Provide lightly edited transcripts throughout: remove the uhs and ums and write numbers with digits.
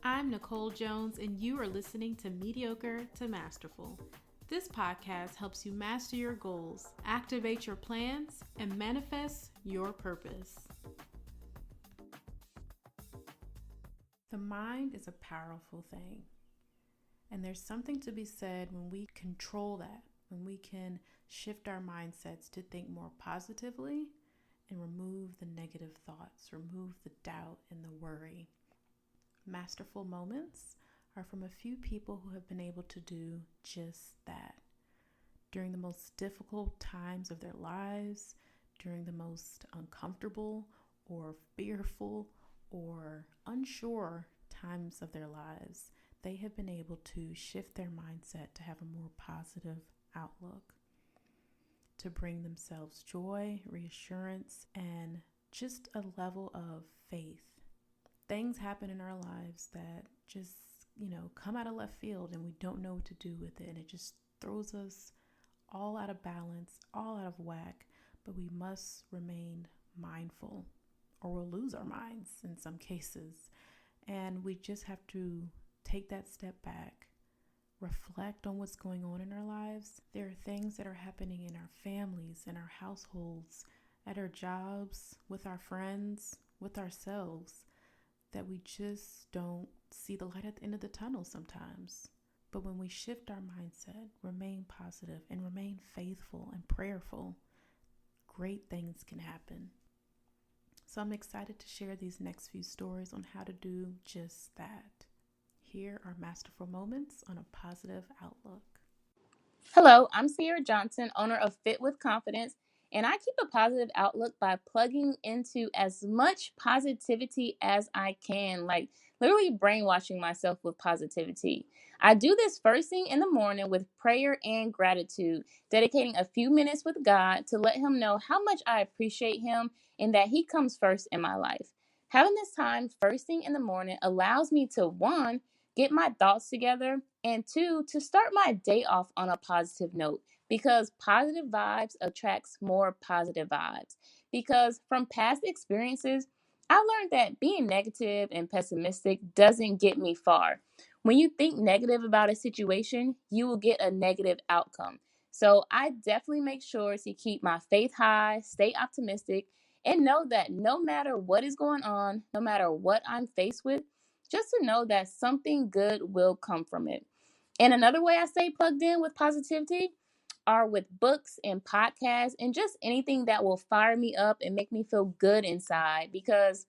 I'm Nicole Jones, and you are listening to Mediocre to Masterful. This podcast helps you master your goals, activate your plans, and manifest your purpose. The mind is a powerful thing, and there's something to be said when we control that, when we can shift our mindsets to think more positively and remove the negative thoughts, remove the doubt and the worry. Masterful moments are from a few people who have been able to do just that. During the most difficult times of their lives, during the most uncomfortable or fearful or unsure times of their lives, they have been able to shift their mindset to have a more positive outlook, to bring themselves joy, reassurance, and just a level of faith. Things happen in our lives that just, come out of left field and we don't know what to do with it. And it just throws us all out of balance, all out of whack. But we must remain mindful or we'll lose our minds in some cases. And we just have to take that step back, reflect on what's going on in our lives. There are things that are happening in our families, in our households, at our jobs, with our friends, with ourselves, that we just don't see the light at the end of the tunnel sometimes. But when we shift our mindset, remain positive, and remain faithful and prayerful, great things can happen. So I'm excited to share these next few stories on how to do just that. Here are Masterful Moments on a Positive Outlook. Hello, I'm Sierra Johnson, owner of Fit with Confidence, and I keep a positive outlook by plugging into as much positivity as I can, like literally brainwashing myself with positivity. I do this first thing in the morning with prayer and gratitude, dedicating a few minutes with God to let Him know how much I appreciate Him and that He comes first in my life. Having this time first thing in the morning allows me to, one, get my thoughts together, and two, to start my day off on a positive note, because positive vibes attracts more positive vibes. Because from past experiences, I learned that being negative and pessimistic doesn't get me far. When you think negative about a situation, you will get a negative outcome. So I definitely make sure to keep my faith high, stay optimistic, and know that no matter what is going on, no matter what I'm faced with, just to know that something good will come from it. And another way I stay plugged in with positivity are with books and podcasts and just anything that will fire me up and make me feel good inside. Because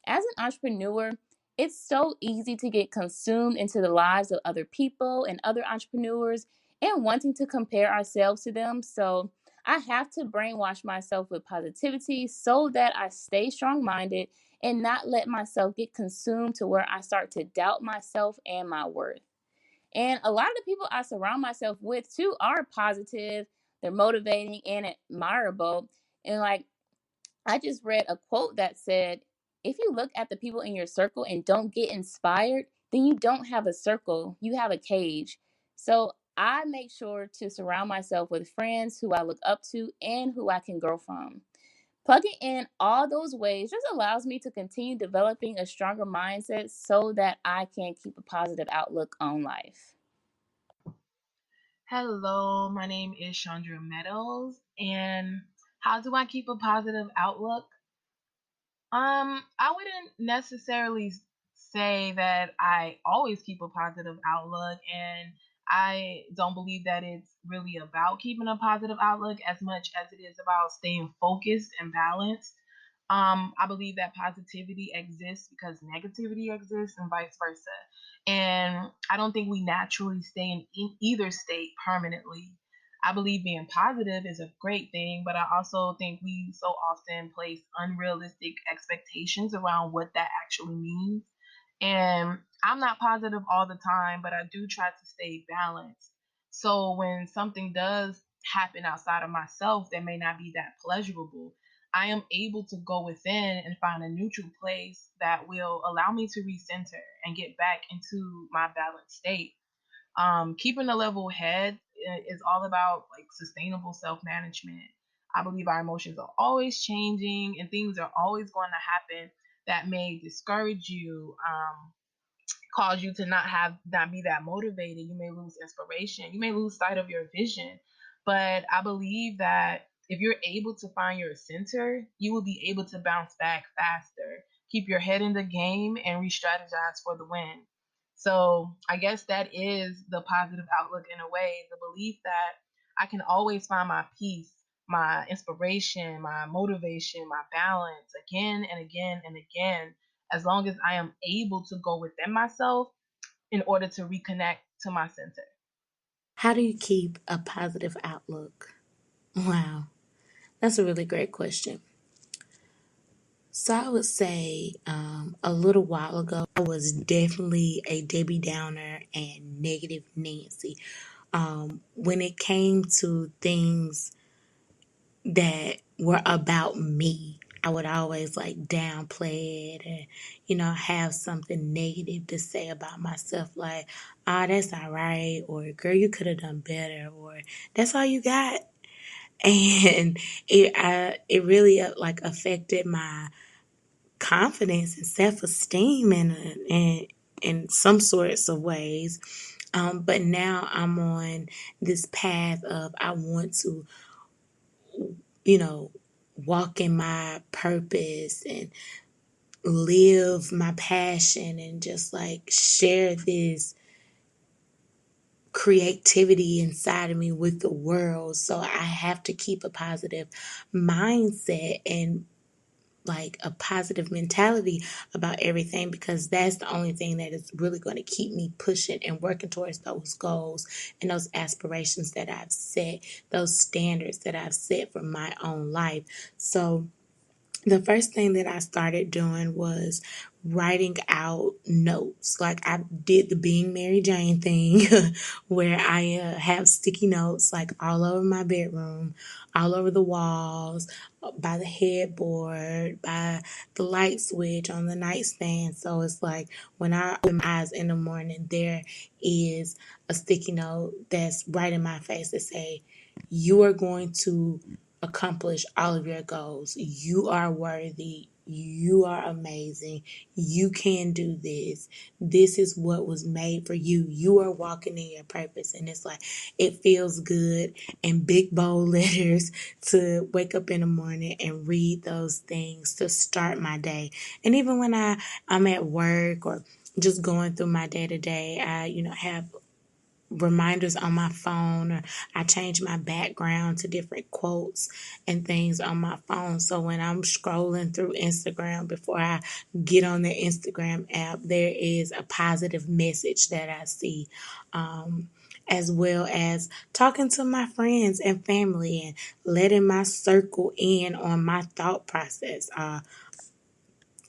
as an entrepreneur, it's so easy to get consumed into the lives of other people and other entrepreneurs and wanting to compare ourselves to them. So I have to brainwash myself with positivity so that I stay strong-minded and not let myself get consumed to where I start to doubt myself and my worth. And a lot of the people I surround myself with too are positive, they're motivating and admirable. And like I just read a quote that said, if you look at the people in your circle and don't get inspired, then you don't have a circle, you have a cage. So I make sure to surround myself with friends who I look up to and who I can grow from. Plugging in all those ways just allows me to continue developing a stronger mindset so that I can keep a positive outlook on life. Hello, my name is Chandra Meadows, and how do I keep a positive outlook? I wouldn't necessarily say that I always keep a positive outlook, and I don't believe that it's really about keeping a positive outlook as much as it is about staying focused and balanced. I believe that positivity exists because negativity exists and vice versa. And I don't think we naturally stay in either state permanently. I believe being positive is a great thing, but I also think we so often place unrealistic expectations around what that actually means. And I'm not positive all the time, but I do try to stay balanced. So when something does happen outside of myself that may not be that pleasurable, I am able to go within and find a neutral place that will allow me to recenter and get back into my balanced state. Keeping a level head is all about like sustainable self management. I believe our emotions are always changing and things are always going to happen that may discourage you. cause you to not be that motivated. You may lose inspiration. You may lose sight of your vision. But I believe that if you're able to find your center, you will be able to bounce back faster, keep your head in the game, and re-strategize for the win. So I guess that is the positive outlook in a way, the belief that I can always find my peace, my inspiration, my motivation, my balance again and again and again, as long as I am able to go within myself in order to reconnect to my center. How do you keep a positive outlook? Wow, that's a really great question. So I would say a little while ago, I was definitely a Debbie Downer and negative Nancy. When it came to things that were about me, I would always like downplay it and, have something negative to say about myself, like, ah, that's all right, or girl, you could have done better, or that's all you got. And it really like affected my confidence and self esteem in some sorts of ways. But now I'm on this path of I want to, you know, walk in my purpose and live my passion and just like share this creativity inside of me with the world. So I have to keep a positive mindset and like a positive mentality about everything, because that's the only thing that is really going to keep me pushing and working towards those goals and those aspirations that I've set, those standards that I've set for my own life. So the first thing that I started doing was writing out notes. Like I did the being Mary Jane thing where I have sticky notes like all over my bedroom, all over the walls, by the headboard, by the light switch on the nightstand. So it's like when I open my eyes in the morning, there is a sticky note that's right in my face that say, you are going to accomplish all of your goals. You are worthy. You are amazing. You can do this. This is what was made for you. You are walking in your purpose. And it's like, it feels good in big bold letters to wake up in the morning and read those things to start my day. And even when I'm at work or just going through my day to day, I, have reminders on my phone, or I change my background to different quotes and things on my phone. So when I'm scrolling through Instagram, before I get on the Instagram app, there is a positive message that I see. As well as talking to my friends and family and letting my circle in on my thought process.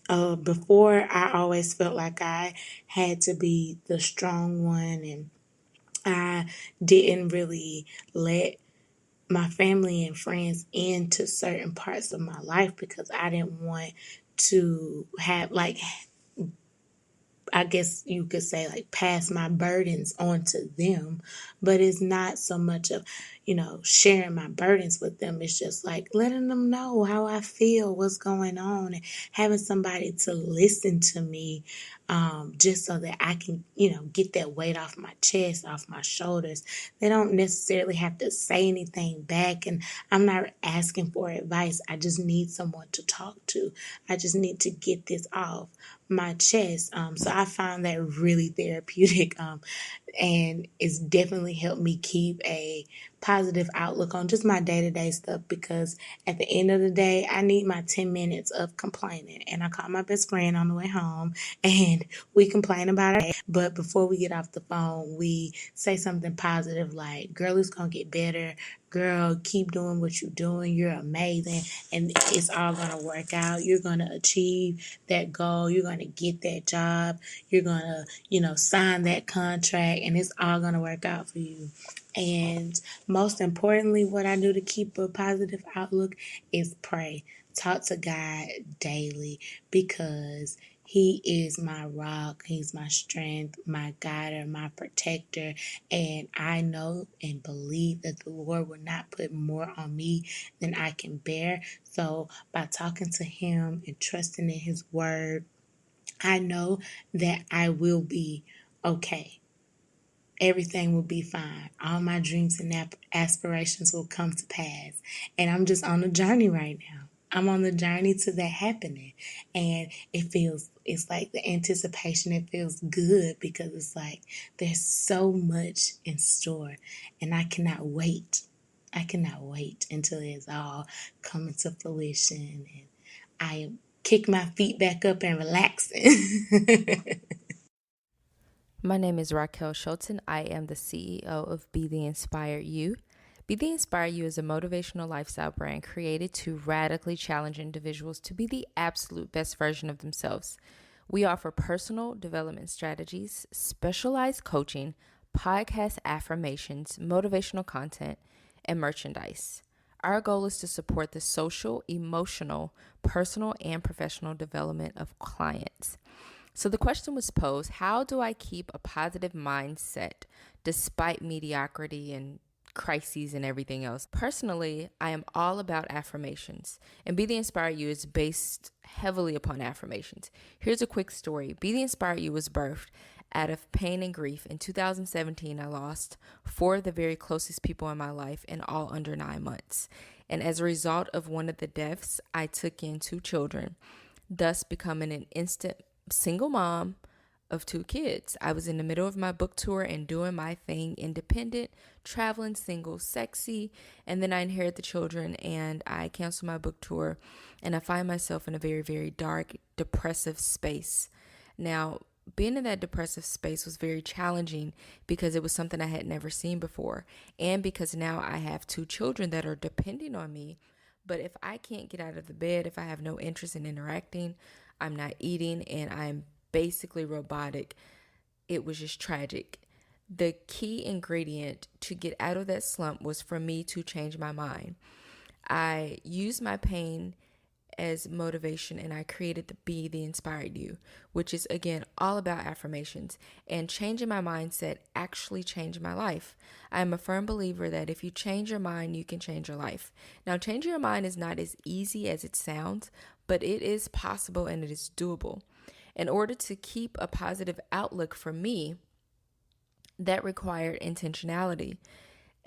Before, I always felt like I had to be the strong one, and I didn't really let my family and friends into certain parts of my life because I didn't want to have like, I guess you could say, like, pass my burdens on to them. But it's not so much of, sharing my burdens with them. It's just like letting them know how I feel, what's going on, and having somebody to listen to me, just so that I can, get that weight off my chest, off my shoulders. They don't necessarily have to say anything back, and I'm not asking for advice. I just need someone to talk to. I just need to get this off my chest. So I found that really therapeutic. And it's definitely helped me keep a positive outlook on just my day-to-day stuff, because at the end of the day, I need my 10 minutes of complaining. And I call my best friend on the way home and we complain about it. But before we get off the phone, we say something positive like, girl, it's gonna get better. Girl, keep doing what you're doing. You're amazing. And it's all gonna work out. You're gonna achieve that goal. You're gonna get that job. You're gonna, sign that contract, and it's all gonna work out for you. And most importantly, what I do to keep a positive outlook is pray. Talk to God daily, because He is my rock. He's my strength, my guider, my protector. And I know and believe that the Lord will not put more on me than I can bear. So by talking to Him and trusting in His word, I know that I will be okay. Everything will be fine. All my dreams and aspirations will come to pass. And I'm just on a journey right now. I'm on the journey to that happening. And it's like the anticipation, it feels good because it's like there's so much in store. And I cannot wait. I cannot wait until it's all coming to fruition. And I kick my feet back up and relaxing. My name is Raquel Shelton. I am the CEO of Be the Inspired You. Be the Inspired You is a motivational lifestyle brand created to radically challenge individuals to be the absolute best version of themselves. We offer personal development strategies, specialized coaching, podcast affirmations, motivational content, and merchandise. Our goal is to support the social, emotional, personal, and professional development of clients. So the question was posed, how do I keep a positive mindset despite mediocrity and crises and everything else? Personally, I am all about affirmations, and Be the Inspired You is based heavily upon affirmations. Here's a quick story. Be the Inspired You was birthed out of pain and grief. In 2017, I lost 4 of the very closest people in my life, and all under 9 months. And as a result of one of the deaths, I took in 2 children, thus becoming an instant single mom of 2 kids. I was in the middle of my book tour and doing my thing, independent, traveling, single, sexy, and then I inherit the children and I cancel my book tour and I find myself in a very, very dark, depressive space. Now, being in that depressive space was very challenging because it was something I had never seen before, and because now I have 2 children that are depending on me. But if I can't get out of the bed, if I have no interest in interacting, I'm not eating, and I'm basically robotic, it was just tragic. The key ingredient to get out of that slump was for me to change my mind. I used my pain as motivation and I created the Be the Inspired You, which is again all about affirmations, and changing my mindset actually changed my life. I am a firm believer that if you change your mind, you can change your life. Now, changing your mind is not as easy as it sounds, but it is possible and it is doable. In order to keep a positive outlook for me, that required intentionality.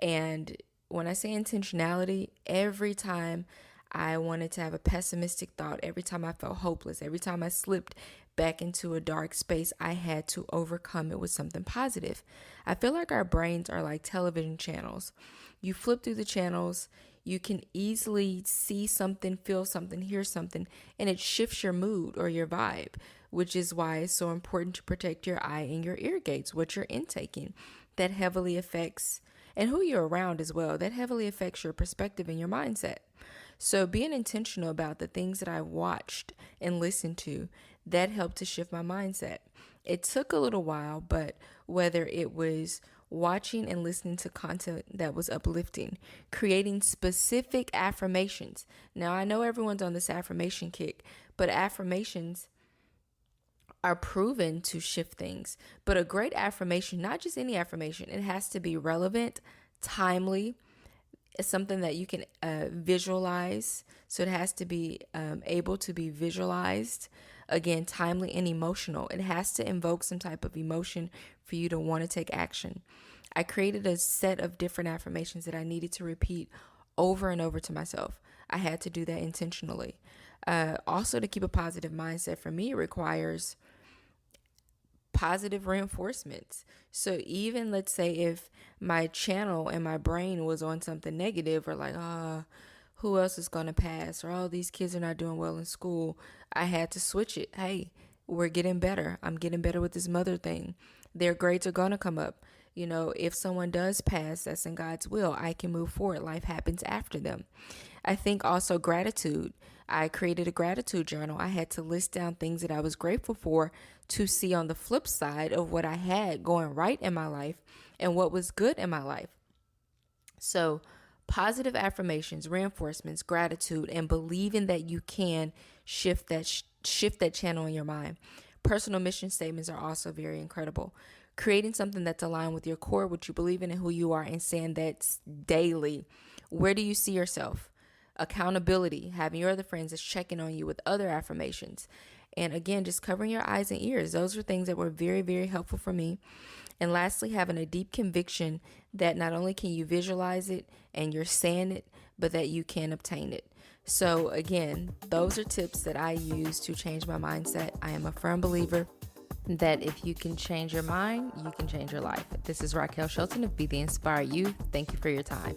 And when I say intentionality, every time I wanted to have a pessimistic thought, every time I felt hopeless, every time I slipped back into a dark space, I had to overcome it with something positive. I feel like our brains are like television channels. You flip through the channels, you can easily see something, feel something, hear something, and it shifts your mood or your vibe, which is why it's so important to protect your eye and your ear gates, what you're intaking. That heavily affects, and who you're around as well, that heavily affects your perspective and your mindset. So being intentional about the things that I watched and listened to, that helped to shift my mindset. It took a little while, but whether it was watching and listening to content that was uplifting, creating specific affirmations. Now, I know everyone's on this affirmation kick, but affirmations are proven to shift things. But a great affirmation, not just any affirmation, it has to be relevant, timely. It's something that you can visualize. So it has to be able to be visualized. Again, timely and emotional. It has to invoke some type of emotion for you to want to take action. I created a set of different affirmations that I needed to repeat over and over to myself. I had to do that intentionally. Also, to keep a positive mindset for me, it requires positive reinforcements. So even let's say if my channel and my brain was on something negative, or like, who else is going to pass, or all these kids are not doing well in school, I had to switch it. Hey, we're getting better. I'm getting better with this mother thing. Their grades are going to come up. You know, if someone does pass, that's in God's will. I can move forward. Life happens after them. I think also gratitude. I created a gratitude journal. I had to list down things that I was grateful for to see on the flip side of what I had going right in my life and what was good in my life. So positive affirmations, reinforcements, gratitude, and believing that you can shift that channel in your mind. Personal mission statements are also very incredible. Creating something that's aligned with your core, what you believe in and who you are, and saying that daily. Where do you see yourself? Accountability, having your other friends that's checking on you with other affirmations. And again, just covering your eyes and ears. Those are things that were very, very helpful for me. And lastly, having a deep conviction that not only can you visualize it and you're saying it, but that you can obtain it. So again, those are tips that I use to change my mindset. I am a firm believer that if you can change your mind, you can change your life. This is Raquel Shelton of Be The Inspire You. Thank you for your time.